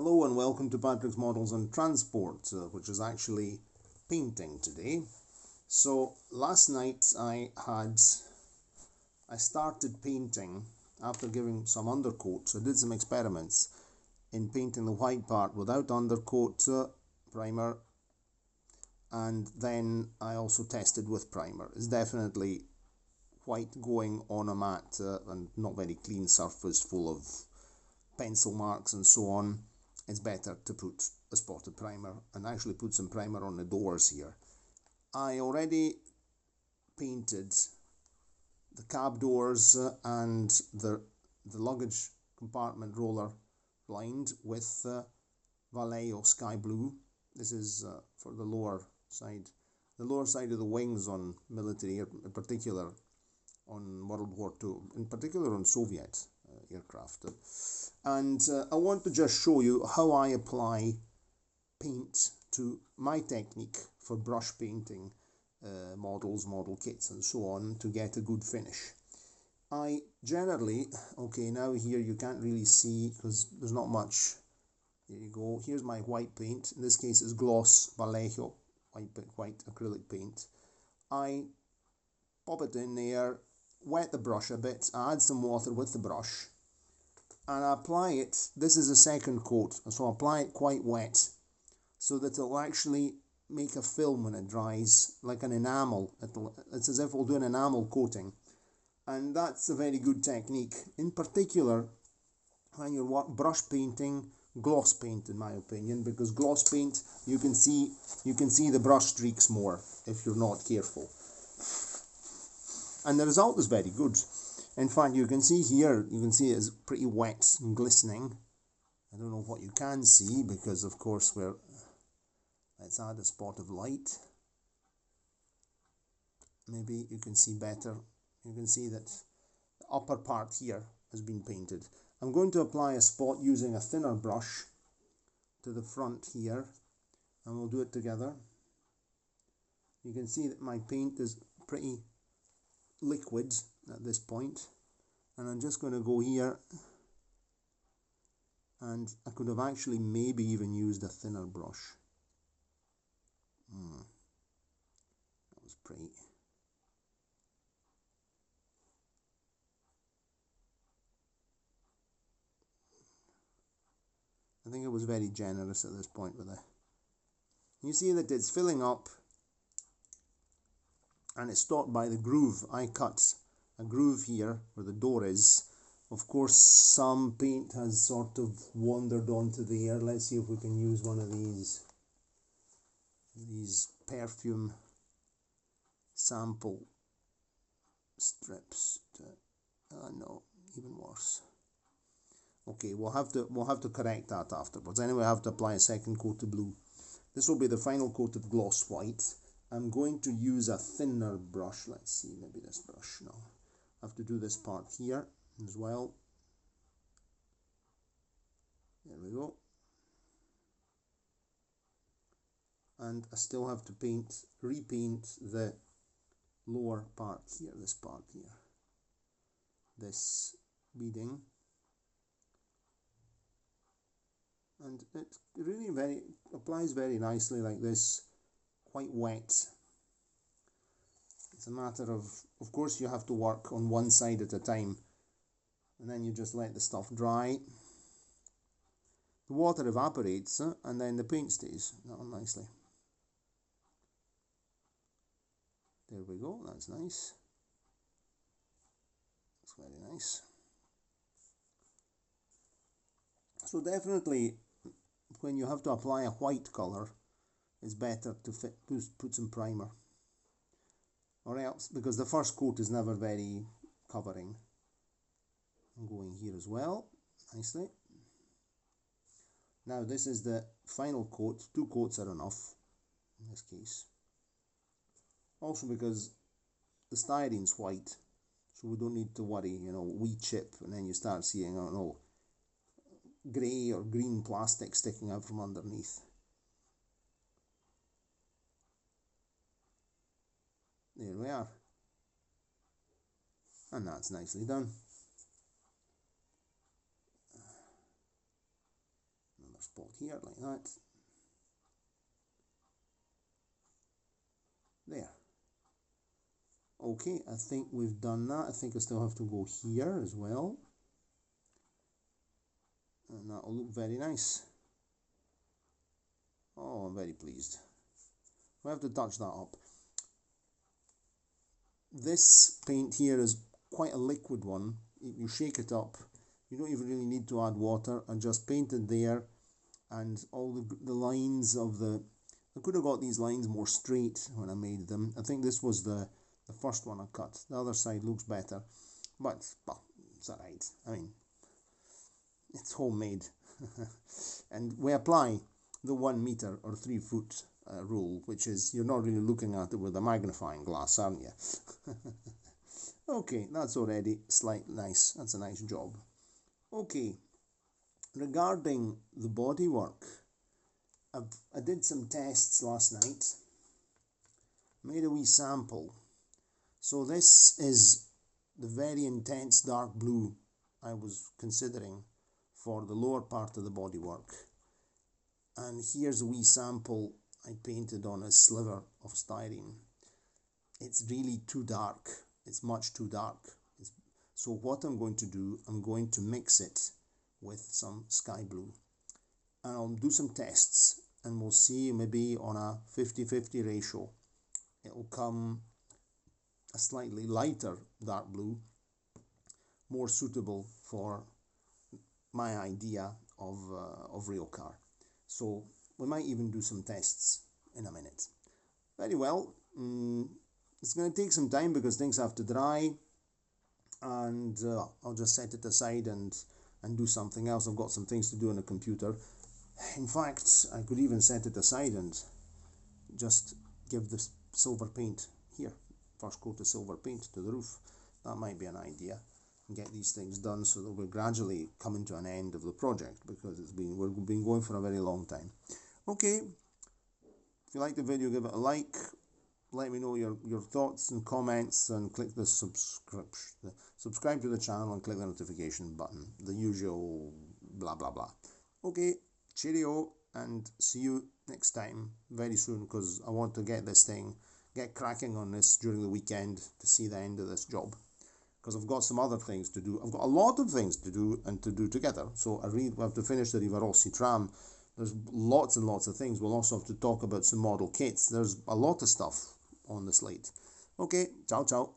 Hello and welcome to Patrick's Models and Transport, which is actually painting today. So last night I started painting after giving some undercoat. So I did some experiments in painting the white part without undercoat primer, and then I also tested with primer. It's definitely white going on a matte and not very clean surface full of pencil marks and so on. It's better to put a spotted primer and actually put some primer on the doors here. I already painted the cab doors and the luggage compartment roller blind with Vallejo sky blue. This is for the lower side of the wings on military, in particular on World War II, in particular on Soviet aircraft. And I want to just show you how I apply paint to my technique for brush painting models, model kits and so on to get a good finish. I generally, okay, now here you can't really see because there's not much. There you go. Here's my white paint. In this case it's gloss Vallejo, white acrylic paint. I pop it in there, wet the brush a bit, I add some water with the brush, and I apply it. This is a second coat, so I apply it quite wet so that it'll actually make a film when it dries, like an enamel. It's as if we'll do an enamel coating, and that's a very good technique, in particular when you're brush painting, gloss paint in my opinion, because gloss paint you can see the brush streaks more if you're not careful, and the result is very good. In fact, you can see here, you can see it's pretty wet and glistening. I don't know what you can see because of course let's add a spot of light. Maybe you can see better. You can see that the upper part here has been painted. I'm going to apply a spot using a thinner brush to the front here, and we'll do it together. You can see that my paint is pretty liquid at this point, and I'm just going to go here, and I could have actually maybe even used a thinner brush. That was pretty. I think it was very generous at this point with it. You see that it's filling up and it's stopped by the groove. I cut a groove here where the door is. Of course some paint has sort of wandered onto the air. Let's see if we can use one of these perfume sample strips to, no, even worse. Okay, we'll have to correct that afterwards. Anyway, I have to apply a second coat of blue. This will be the final coat of gloss white. I'm going to use a thinner brush. Let's see, maybe this brush. No, I have to do this part here as well. There we go. And I still have to repaint the lower part here, this part here, this beading. And it really applies very nicely like this, quite wet. It's a matter of course you have to work on one side at a time, and then you just let the stuff dry. The water evaporates and then the paint stays on nicely. There we go, that's nice. That's very nice. So definitely when you have to apply a white colour, it's better to put some primer, or else, because the first coat is never very covering. I'm going here as well, nicely. Now this is the final coat. 2 coats are enough in this case. Also because the styrene's white, so we don't need to worry, you know, we chip and then you start seeing, I don't know, grey or green plastic sticking out from underneath. There we are, and that's nicely done. Another spot here like that. There. Okay, I think we've done that. I think I still have to go here as well. And that'll look very nice. Oh, I'm very pleased. We have to touch that up. This paint here is quite a liquid one. You shake it up. You don't even really need to add water. I just painted there, and all the lines of the... I could have got these lines more straight when I made them. I think this was the first one I cut. The other side looks better, but well, it's alright. I mean, it's homemade. And we apply the 1 meter or 3 foot rule, which is, you're not really looking at it with a magnifying glass, aren't you? Okay, that's already nice. That's a nice job. Okay, regarding the bodywork, I did some tests last night, made a wee sample. So this is the very intense dark blue I was considering for the lower part of the bodywork. And here's a wee sample I painted on a sliver of styrene. It's really too dark. It's much too dark. So what I'm going to do, I'm going to mix it with some sky blue. And I'll do some tests, and we'll see, maybe on a 50-50 ratio, it'll come a slightly lighter dark blue, more suitable for my idea of railcar. So we might even do some tests in a minute. Very well. It's going to take some time because things have to dry, and I'll just set it aside and do something else. I've got some things to do on the computer. In fact, I could even set it aside and just give the silver paint here, first coat of silver paint to the roof. That might be an idea, and get these things done so that we're gradually coming to an end of the project, because we've been going for a very long time. Okay, if you like the video, give it a like. Let me know your thoughts and comments, and click the subscribe to the channel and click the notification button. The usual blah blah blah. Okay, cheerio, and see you next time very soon, because I want to get cracking on this during the weekend to see the end of this job, because I've got some other things to do. I've got a lot of things to do and to do together. So we have to finish the Rivarossi tram. There's lots and lots of things. We'll also have to talk about some model kits. There's a lot of stuff on the slate. Okay, ciao ciao.